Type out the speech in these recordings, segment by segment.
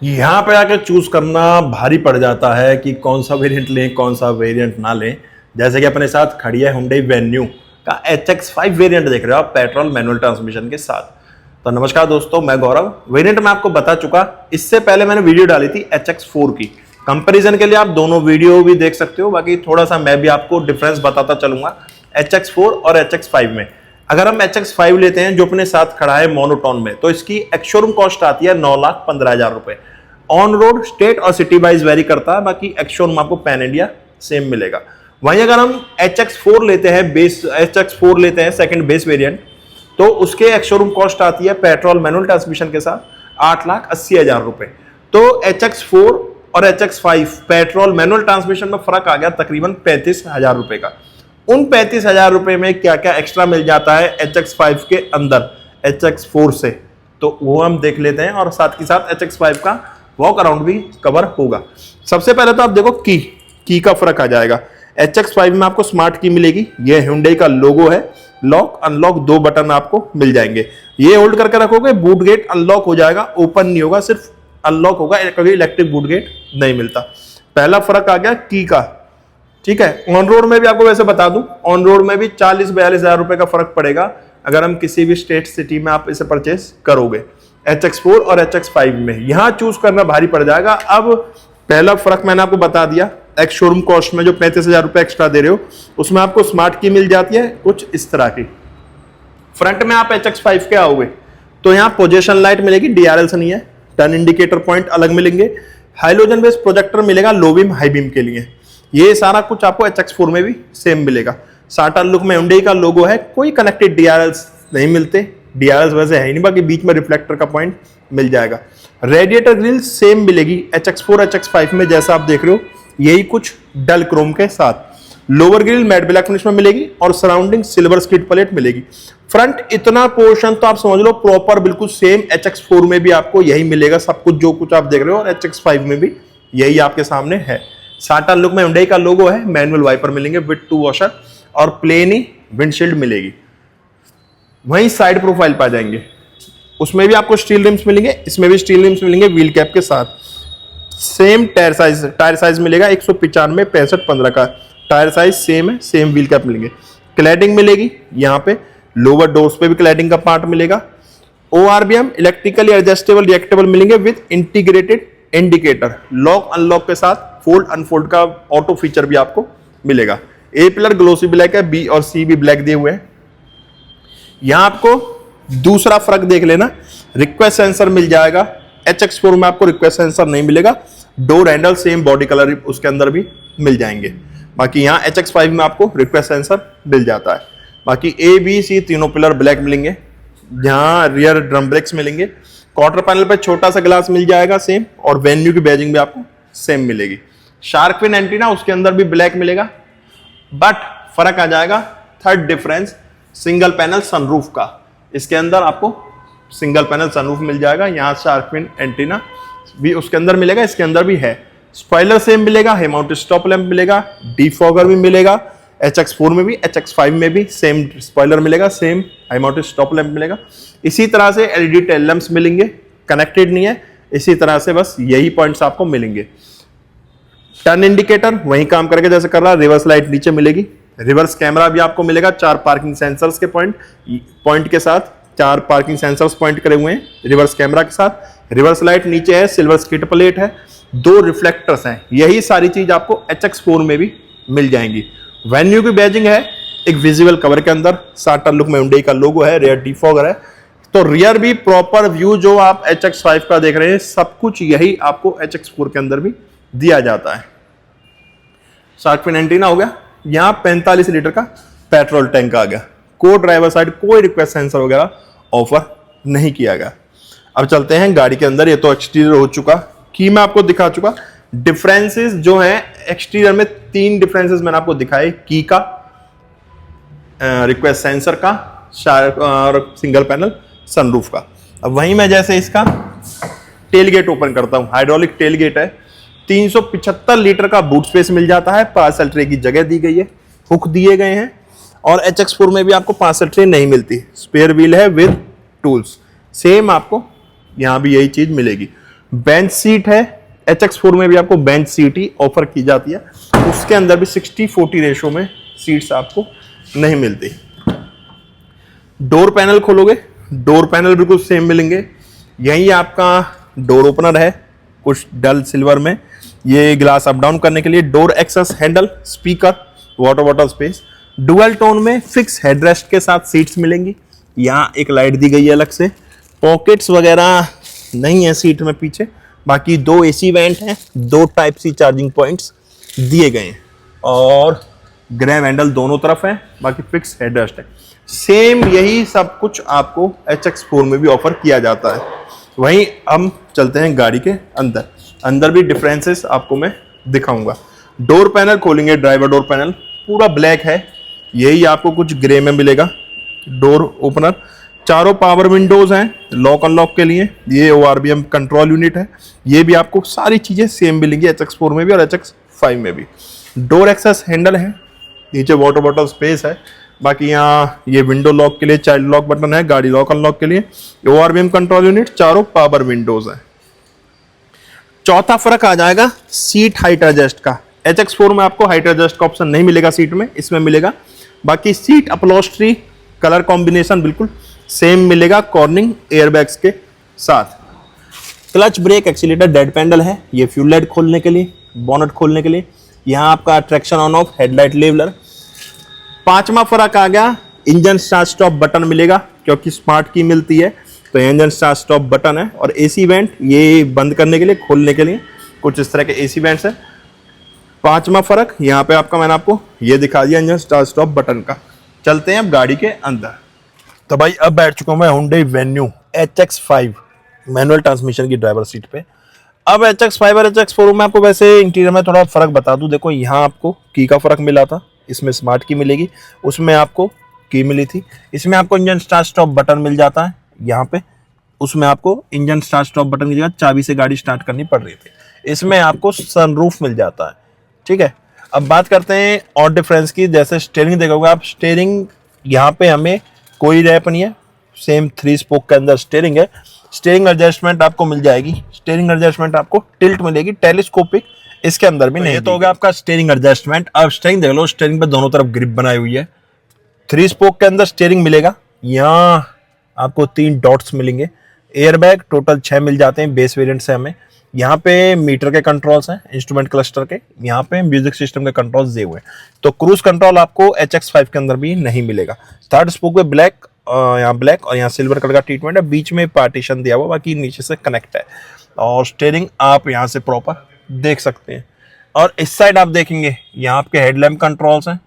यहाँ पे आकर चूज करना भारी पड़ जाता है कि कौन सा वेरिएंट लें कौन सा वेरिएंट ना लें। जैसे कि अपने साथ खड़ी है Hyundai Venue का HX5 वेरिएंट देख रहे हो आप, पेट्रोल मैनुअल ट्रांसमिशन के साथ। तो नमस्कार दोस्तों, मैं गौरव। वेरिएंट मैं आपको बता चुका, इससे पहले मैंने वीडियो डाली थी HX4 की। कंपैरिजन के लिए आप दोनों वीडियो भी देख सकते हो, बाकी थोड़ा सा मैं भी आपको डिफरेंस बताता चलूंगा HX4 और HX5 में। अगर हम HX5 लेते हैं जो अपने साथ खड़ा है मोनोटोन में, तो इसकी एक्स शोरूम कॉस्ट आती है 9,15,000 रुपए। ऑन रोड स्टेट और सिटी वाइज वेरी करता है, बाकी एक्स शोरूम आपको पैन इंडिया सेम मिलेगा। वहीं अगर हम HX4 लेते हैं, बेस HX4 लेते हैं सेकंड बेस वेरिएंट, तो उसके एक्स शोरूम कॉस्ट आती है पेट्रोल मैनुअल ट्रांसमिशन के साथ 8,80,000 रुपए। तो HX4 और HX5 पेट्रोल मैनुअल ट्रांसमिशन में फर्क आ गया तकरीबन 35,000 रुपए का। उन 35,000 रुपए में क्या क्या एक्स्ट्रा मिल जाता है HX5 के अंदर HX4 से, तो वो हम देख लेते हैं और साथ ही साथ HX5 का वॉक अराउंड भी कवर होगा। सबसे पहले तो आप देखो की का फर्क आ जाएगा। HX5 में आपको स्मार्ट की मिलेगी, ये Hyundai का लोगो है। लॉक अनलॉक 2 बटन आपको मिल जाएंगे, ये होल्ड करके रखोगे बूट गेट अनलॉक हो जाएगा, ओपन नहीं होगा, सिर्फ अनलॉक होगा, कभी इलेक्ट्रिक बूट गेट नहीं मिलता। पहला फर्क आ गया की का। ठीक है, ऑन रोड में भी आपको वैसे बता दूं, ऑन रोड में भी 40-42,000 रुपए का फर्क पड़ेगा अगर हम किसी भी स्टेट सिटी में आप इसे परचेस करोगे HX4 और HX5 में। यहां चूज करना भारी पड़ जाएगा। अब पहला फर्क मैंने आपको बता दिया, एक्स शोरूम कॉस्ट में जो 35,000 रुपए एक्स्ट्रा दे रहे हो, उसमें आपको स्मार्ट की मिल जाती है कुछ इस तरह की। फ्रंट में आप HX5 के आओगे तो यहाँ पोजीशन लाइट मिलेगी, DRL से नहीं है। टर्न इंडिकेटर पॉइंट अलग मिलेंगे, हाइलोजन बेस्ड प्रोजेक्टर मिलेगा लो बीम हाई बीम के लिए। ये सारा कुछ आपको HX4 में भी सेम मिलेगा। साटा लुक में Hyundai का लोगो है, कोई कनेक्टेड DRLs नहीं मिलते, DRLs वैसे है ही नहीं, बाकी बीच में रिफ्लेक्टर का पॉइंट मिल जाएगा। रेडिएटर ग्रिल सेम मिलेगी HX4 HX5 में, जैसा आप देख रहे हो, यही कुछ डल क्रोम के साथ। Lower grill matte black finish में मिलेगी और सराउंडिंग सिल्वर स्किड प्लेट मिलेगी। फ्रंट इतना पोर्शन तो आप समझ लो प्रॉपर बिल्कुल सेम HX4 में भी आपको यही मिलेगा, सब कुछ जो कुछ आप देख रहे हो, और HX5 में भी यही आपके सामने है। साटा लुक में Hyundai का लोगो है, मैनुअल वाइपर मिलेंगे विद 2 वॉशर और प्लेन ही विंडशील्ड मिलेगी। वहीं साइड प्रोफाइल पा जाएंगे, उसमें भी आपको स्टील रिम्स मिलेंगे, इसमें भी स्टील रिम्स मिलेंगे व्हील कैप के साथ। सेम टायर साइज मिलेगा 195 65 15 का टायर साइज सेम है, सेम व्हील कैप मिलेंगे। क्लैडिंग मिलेगी यहाँ पे, लोअर डोर्स पे भी क्लैडिंग का पार्ट मिलेगा। ORBM इलेक्ट्रिकली एडजस्टेबल रिएक्टेबल मिलेंगे with integrated indicator, lock unlock के साथ फोल्ड अनफोल्ड का ऑटो फीचर भी आपको मिलेगा। ए पिलर ग्लोसी ब्लैक है, बी और सी भी ब्लैक दिए हुए हैं। यहां आपको दूसरा फर्क देख लेना, रिक्वेस्ट सेंसर मिल जाएगा। HX4 में आपको रिक्वेस्ट सेंसर नहीं मिलेगा। Door handle same body colour उसके अंदर भी मिल जाएंगे, बाकी यहाँ HX5 में आपको रिक्वेस्ट सेंसर मिल जाता है। बाकी A B C तीनों पिलर ब्लैक मिलेंगे। यहाँ रियर ड्रम ब्रेक्स मिलेंगे, क्वार्टर पैनल पे छोटा सा ग्लास मिल जाएगा सेम, और वेन्यू की बैजिंग भी आपको सेम मिलेगी। शार्क फिन एंटीना उसके अंदर भी ब्लैक मिलेगा, बट फर्क आ जाएगा। Third difference single panel sunroof का, इसके अंदर आपको सिंगल पैनल सनरूफ मिल जाएगा। यहाँ शार्क फिन एंटीना भी उसके अंदर मिलेगा, इसके अंदर भी है। स्पॉइलर सेम मिलेगा, हेड माउंटेड स्टॉप लैंप मिलेगा, डिफॉगर भी मिलेगा। HX4 में भी HX5 में भी सेम स्पॉइलर मिलेगा, same high mounted stop lamp मिलेगा। इसी तरह से LED टेल लैंप्स मिलेंगे, कनेक्टेड नहीं है। इसी तरह से बस यही पॉइंट्स आपको मिलेंगे। टर्न इंडिकेटर वही काम करके जैसे कर रहा है। रिवर्स लाइट नीचे मिलेगी, रिवर्स कैमरा भी आपको मिलेगा। 4 पार्किंग सेंसर्स के पॉइंट के साथ, 4 पार्किंग सेंसर्स पॉइंट करे हुए हैं रिवर्स कैमरा के साथ। रिवर्स लाइट नीचे है, सिल्वर स्किड प्लेट है, 2 रिफ्लेक्टर्स हैं। यही सारी चीज आपको HX4 में भी मिल जाएंगी। वेन्यू की बैजिंग है एक विजिबल कवर के अंदर, साटा लुक में Hyundai का लोगो है, रियर डिफॉगर है। तो रियर भी प्रॉपर व्यू जो आप HX5 का देख रहे हैं, सब कुछ यही आपको HX4 के अंदर भी दिया जाता है। शार्क फिन एंटीना हो गया, यहाँ 45 लीटर का पेट्रोल टैंक आ गया। को ड्राइवर साइड कोई रिक्वेस्ट सेंसर वगैरह ऑफर नहीं किया गया। अब चलते हैं गाड़ी के अंदर। ये तो एक्सटीरियर हो चुका, की मैं आपको दिखा चुका। डिफरेंसेस जो हैं एक्सटीरियर में, 3 डिफरेंसेस मैंने आपको दिखाए, की का, रिक्वेस्ट सेंसर का, और सिंगल पैनल सनरूफ का। अब वहीं मैं जैसे इसका टेल गेट ओपन करता हूं, हाइड्रोलिक टेल गेट है, 375 लीटर का बूट स्पेस मिल जाता है। पार्सल ट्रे की जगह दी गई है, हुक दिए गए हैं। और HX4 में भी आपको पार्सल ट्रे नहीं मिलती, स्पेयर व्हील है विद टूल्स। सेम आपको यहाँ भी यही चीज मिलेगी। बेंच सीट है, HX4 में भी आपको बेंच सीट ही ऑफर की जाती है, उसके अंदर भी 60-40 रेशो में सीट्स आपको नहीं मिलती। डोर पैनल खोलोगे, डोर पैनल बिल्कुल सेम मिलेंगे। यही आपका डोर ओपनर है कुछ डल सिल्वर में, ये ग्लास अप डाउन करने के लिए। Door access handle, speaker, water space. Dual tone में फिक्स हेडरेस्ट के साथ सीट्स मिलेंगी। यहाँ एक लाइट दी गई है अलग से। पॉकेट्स वगैरह नहीं है सीट में पीछे। बाकी 2 AC वेंट हैं, 2 टाइप सी चार्जिंग पॉइंट्स दिए गए हैं और ग्रैब हैंडल दोनों तरफ है। बाकी फिक्स हेडरेस्ट है। सेम यही सब कुछ आपको HX4 में भी ऑफर किया जाता है। वहीं हम चलते हैं गाड़ी के अंदर। अंदर भी डिफरेंसेस आपको मैं दिखाऊंगा। डोर पैनल खोलेंगे, ड्राइवर डोर पैनल पूरा ब्लैक है, यही आपको कुछ ग्रे में मिलेगा। डोर ओपनर, चारों पावर विंडोज हैं लॉक अनलॉक के लिए। ये ORBM कंट्रोल यूनिट है। ये भी आपको सारी चीज़ें सेम मिलेंगी HX4 में भी और HX5 में भी। डोर एक्सेस हैंडल है, नीचे वाटर स्पेस है। बाकी यहाँ ये विंडो लॉक के लिए चाइल्ड लॉक बटन है, गाड़ी लॉक अनलॉक के लिए। ORBM कंट्रोल यूनिट, चारों पावर विंडोज है। चौथा फर्क आ जाएगा सीट हाइट एडजस्ट का। HX4 में आपको हाइट एडजस्ट का ऑप्शन नहीं मिलेगा सीट में, इसमें मिलेगा। बाकी सीट अपहोल्स्ट्री कलर कॉम्बिनेशन बिल्कुल सेम मिलेगा कॉर्निंग एयरबैग्स के साथ। Clutch brake accelerator dead pedal है, ये फ्यूल लाइट खोलने के लिए, बोनट खोलने के लिए। यहाँ आपका traction on off, headlight leveller. पांचवा फर्क आ गया, इंजन स्टार्ट स्टॉप बटन मिलेगा, क्योंकि स्मार्ट की मिलती है तो इंजन स्टार्ट स्टॉप बटन है। और AC वेंट, ये बंद करने के लिए, खोलने के लिए कुछ इस तरह के AC वेंट्स है। पांचवा फर्क यहाँ पे आपका मैंने आपको ये दिखा दिया इंजन स्टार्ट स्टॉप बटन का। चलते हैं अब गाड़ी के अंदर। तो भाई अब बैठ चुका हूँ मैं Hyundai Venue HX5 manual transmission की ड्राइवर सीट पे। अब HX5 और HX4 में आपको वैसे इंटीरियर में थोड़ा फर्क बता दूं। देखो यहाँ आपको की का फर्क मिला था, इसमें स्मार्ट की मिलेगी, उसमें आपको की मिली थी। इसमें आपको इंजन स्टार्ट स्टॉप बटन मिल जाता है यहाँ पे, उसमें आपको इंजन स्टार्ट स्टॉप बटन की जगह चाबी से गाड़ी स्टार्ट करनी पड़ रही थी। इसमें आपको सनरूफ मिल जाता है, ठीक है। अब बात करते हैं और डिफरेंस की। जैसे स्टीयरिंग देखोगे आप, स्टीयरिंग यहाँ पे हमें कोई रैप नहीं है, सेम 3 स्पोक के अंदर स्टीयरिंग है। स्टीयरिंग एडजस्टमेंट आपको मिल जाएगी, स्टीयरिंग एडजस्टमेंट आपको टिल्ट मिलेगी, टेलीस्कोपिक इसके अंदर भी नहीं। ये तो हो गया आपका स्टीयरिंग एडजस्टमेंट। अब स्टीयरिंग देख लो, स्टीयरिंग पे दोनों तरफ ग्रिप बनाई हुई है। 3 स्पोक के अंदर स्टीयरिंग मिलेगा। यहाँ आपको 3 डॉट्स मिलेंगे। एयरबैग टोटल 6 मिल जाते हैं बेस वेरिएंट से हमें। यहाँ पे मीटर के कंट्रोल्स हैं, इंस्ट्रूमेंट क्लस्टर के। यहाँ पे म्यूजिक सिस्टम के कंट्रोल्स दिए हुए हैं। तो क्रूज कंट्रोल आपको HX5 के अंदर भी नहीं मिलेगा। 3rd स्पोक पे ब्लैक, यहाँ ब्लैक और यहाँ सिल्वर कलर का ट्रीटमेंट है। बीच में पार्टीशन दिया हुआ, बाकी नीचे से कनेक्ट है। और स्टीयरिंग आप यहाँ से प्रॉपर देख सकते हैं। और इस साइड आप देखेंगे, यहाँ आपके हेडलैम्प कंट्रोल्स हैं,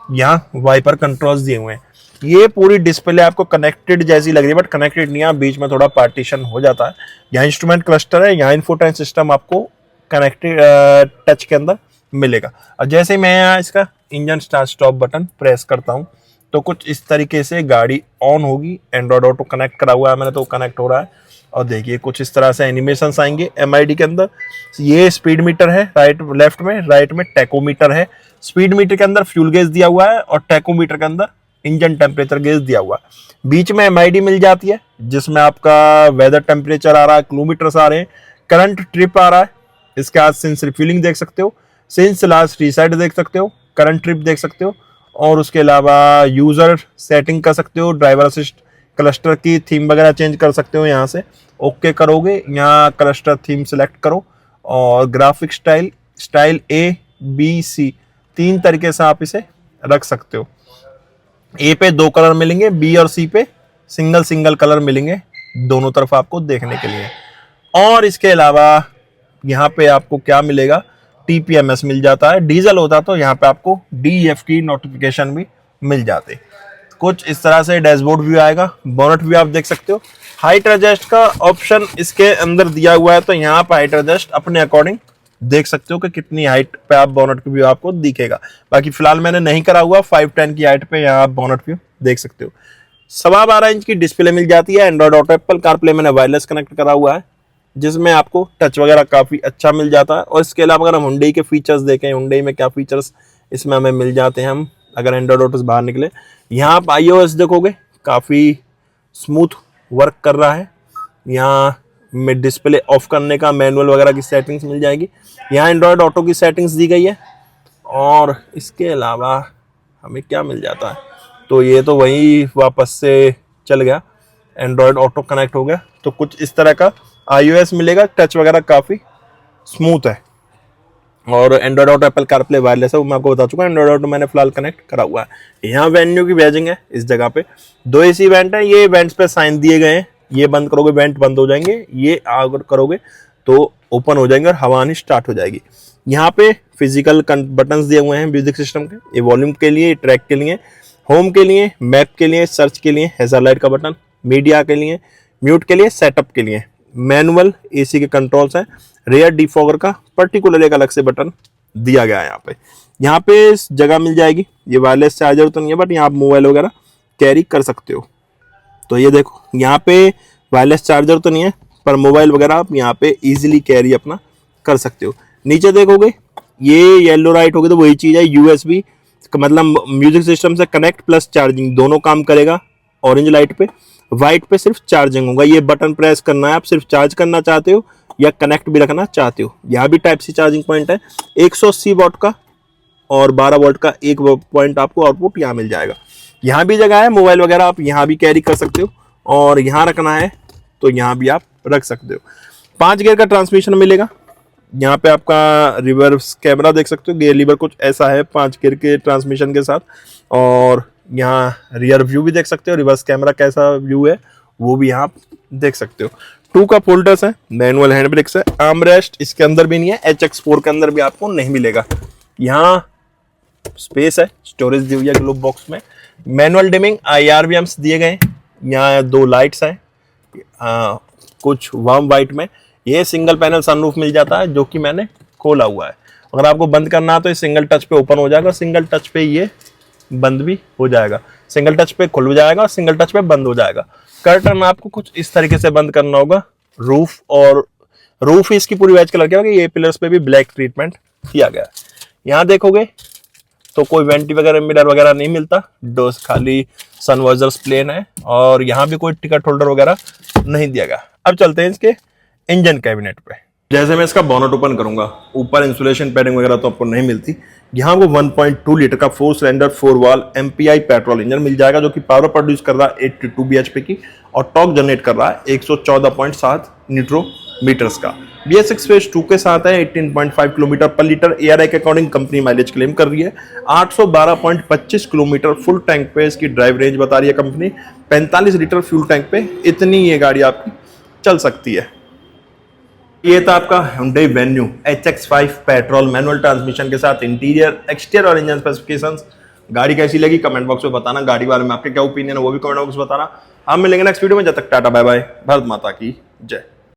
यहाँ वाइपर कंट्रोल्स दिए हुए हैं। ये पूरी डिस्प्ले आपको कनेक्टेड जैसी लग रही है, बट कनेक्टेड नहीं है, बीच में थोड़ा पार्टीशन हो जाता है। यहाँ इंस्ट्रूमेंट क्लस्टर है, यहाँ इन्फोटेन सिस्टम आपको कनेक्टेड टच के अंदर मिलेगा। और जैसे ही मैं यहाँ इसका engine start stop button press करता हूँ तो कुछ इस तरीके से गाड़ी ऑन होगी। एंड्रॉइड ऑटो कनेक्ट करा हुआ है मैंने, तो कनेक्ट हो रहा है। और देखिए कुछ इस तरह से एनिमेशंस आएंगे MID के अंदर। ये स्पीड मीटर है, राइट में टैकोमीटर है। स्पीड मीटर के अंदर फ्यूल गेज दिया हुआ है और टैकोमीटर के अंदर इंजन टेम्परेचर गेज दिया हुआ है। बीच में MID मिल जाती है, जिसमें आपका वेदर टेम्परेचर आ रहा है, किलोमीटर्स आ रहे हैं, करंट ट्रिप आ रहा है। इसके बाद सिंस रिफ्यूलिंग देख सकते हो, सिंस लास्ट रीसेट देख सकते हो, करंट ट्रिप देख सकते हो। और उसके अलावा यूजर सेटिंग कर सकते हो, ड्राइवर असिस्ट क्लस्टर की थीम वगैरह चेंज कर सकते हो। यहाँ से ओके करोगे, यहाँ क्लस्टर थीम सेलेक्ट करो और graphic style A, B, C 3 तरीके से आप इसे रख सकते हो। A पे 2 कलर मिलेंगे, B और C पे सिंगल कलर मिलेंगे दोनों तरफ आपको देखने के लिए। और इसके अलावा यहाँ पे आपको क्या मिलेगा, TPMS मिल जाता है। डीजल होता तो यहाँ पे आपको DEF की नोटिफिकेशन भी मिल जाते। कुछ इस तरह से डैशबोर्ड व्यू आएगा, बोनट व्यू आप देख सकते हो। हाइट एडजस्ट का ऑप्शन इसके अंदर दिया हुआ है, तो यहाँ पे हाइट एडजस्ट अपने अकॉर्डिंग देख सकते हो कि कितनी हाइट पे आप बोनट व्यू आपको दिखेगा। बाकी फिलहाल मैंने नहीं करा हुआ, 510 की हाइट पे यहाँ आप बोनट व्यू देख सकते हो। 12.5 इंच की डिस्प्ले मिल जाती है। एंड्रॉइड ऑटो, एप्पल कारप्ले मैंने वायरलेस कनेक्ट करा हुआ है, जिसमें आपको टच वगैरह काफी अच्छा मिल जाता है। और इसके अलावा अगर हम Hyundai के फीचर्स देखें, Hyundai में क्या फीचर्स इसमें हमें मिल जाते हैं, हम अगर एंड्रॉइड ऑटो से बाहर निकले, यहाँ आप iOS देखोगे काफी स्मूथ वर्क कर रहा है। यहाँ में डिस्प्ले ऑफ करने का, मैनुअल वगैरह की सेटिंग्स मिल जाएगी। यहाँ एंड्रॉयड ऑटो की सेटिंग्स दी गई है। और इसके अलावा हमें क्या मिल जाता है, तो ये तो वही वापस से चल गया, एंड्रॉयड ऑटो कनेक्ट हो गया। तो कुछ इस तरह का iOS मिलेगा, टच वगैरह काफ़ी स्मूथ है। और Android auto, Apple CarPlay wireless है, वो मैं आपको बता चुका हूँ। एंड्रॉयड ऑटो मैंने फिलहाल कनेक्ट करा हुआ है। यहाँ वेन्यू की बैजिंग है इस जगह पे, 2 AC वेंट है, ये वेंट्स पे साइन दिए गए हैं। ये बंद करोगे वेंट बंद हो जाएंगे, ये अगर करोगे तो ओपन हो जाएंगे और हवा आनी स्टार्ट हो जाएगी। यहाँ पे फिजिकल बटन्स दिए हुए हैं म्यूजिक सिस्टम के, ये वॉल्यूम के लिए, ट्रैक के लिए, होम के लिए, मैप के लिए, सर्च के लिए, हैजर लाइट का बटन, मीडिया के लिए, म्यूट के लिए, सेटअप के लिए, मैनुअल AC के कंट्रोल्स हैं, रेयर डिफॉगर का पर्टिकुलर एक अलग से बटन दिया गया है। यहाँ पे जगह मिल जाएगी। ये वायरलेस चार्जर तो नहीं है, बट यहाँ आप मोबाइल वगैरह कैरी कर सकते हो। तो ये देखो, यहाँ पे वायरलेस चार्जर तो नहीं है, पर मोबाइल वगैरह आप यहाँ पे इजीली कैरी अपना कर सकते हो। नीचे देखोगे ये येलो लाइट होगी तो वही चीज़ है, USB मतलब म्यूजिक सिस्टम से कनेक्ट प्लस चार्जिंग दोनों काम करेगा। ऑरेंज लाइट पे, वाइट पे सिर्फ चार्जिंग होगा। ये बटन प्रेस करना है, आप सिर्फ चार्ज करना चाहते हो या कनेक्ट भी रखना चाहते हो। यहाँ भी टाइप सी चार्जिंग पॉइंट है, 180 वॉट का और 12 वोल्ट का एक पॉइंट आपको आउटपुट यहाँ मिल जाएगा। यहाँ भी जगह है, मोबाइल वगैरह आप यहाँ भी कैरी कर सकते हो, और यहाँ रखना है तो यहाँ भी आप रख सकते हो। 5 गियर का ट्रांसमिशन मिलेगा। यहाँ पे आपका रिवर्स कैमरा देख सकते हो, गियर लीवर कुछ ऐसा है 5 गियर के ट्रांसमिशन के साथ। और यहाँ रियर व्यू भी देख सकते हो, रिवर्स कैमरा कैसा व्यू है वो भी आप देख सकते हो। 2 का फोल्डर्स है, मैनुअल हैंड ब्रेक्स है, आर्मरेस्ट इसके अंदर भी नहीं है, HX4 के अंदर भी आपको नहीं मिलेगा। यहाँ स्पेस है, स्टोरेज दी हुई है ग्लोब बॉक्स में। मैनुअल डिमिंग, IRVMs दिए गए। यहाँ 2 लाइट्स हैं, कुछ वार्म वाइट में। ये सिंगल पैनल सनरूफ मिल जाता है जो कि मैंने खोला हुआ है। अगर आपको बंद करना है तो ये सिंगल टच पे ओपन हो जाएगा, सिंगल टच पे ये बंद भी हो जाएगा, सिंगल टच पे खुल जाएगा और सिंगल टच पे बंद हो जाएगा। कर्टन आपको कुछ इस तरीके से बंद करना होगा। रूफ, और रूफ इसकी पूरी वैज कलर की होगी। ये पिलर्स पे भी ब्लैक ट्रीटमेंट किया गया है। यहाँ देखोगे तो कोई वेंटी वगैरह, मिरर वगैरह नहीं मिलता, डोस खाली सनवाइजर्स प्लेन है। और यहाँ भी कोई टिकट होल्डर वगैरह नहीं दिया गया। अब चलते हैं इसके इंजन कैबिनेट पे। जैसे मैं इसका बॉनेट ओपन करूंगा, ऊपर इंसुलेशन पैडिंग वगैरह तो आपको नहीं मिलती। यहाँ वो 1.2 लीटर का 4 cylinder 4 valve MPI petrol engine मिल जाएगा, जो कि पावर प्रोड्यूस कर रहा है 82 bhp की, और टॉर्क जनरेट कर रहा है 114.7 न्यूट्रोमीटर्स का। BS6 फेज 2 के साथ है, 18.5 किलोमीटर पर लीटर। ARI के अकॉर्डिंग कंपनी माइलेज क्लेम कर रही है 812.25 किलोमीटर फुल टैंक पे इसकी ड्राइव रेंज बता रही है कंपनी। 45 लीटर फ्यूल टैंक पे इतनी ये गाड़ी आपकी चल सकती है। ये था आपका Hyundai Venue HX5 petrol manual transmission के साथ इंटीरियर, एक्सटीरियर और इंजन स्पेसिफिकेशंस। गाड़ी कैसी लगी कमेंट बॉक्स में बताना। गाड़ी बारे में आपके क्या ओपिनियन है वो भी कमेंट बॉक्स में बताना। हम मिलेंगे नेक्स्ट वीडियो में, जब तक टाटा बाय बाय, भारत माता की जय।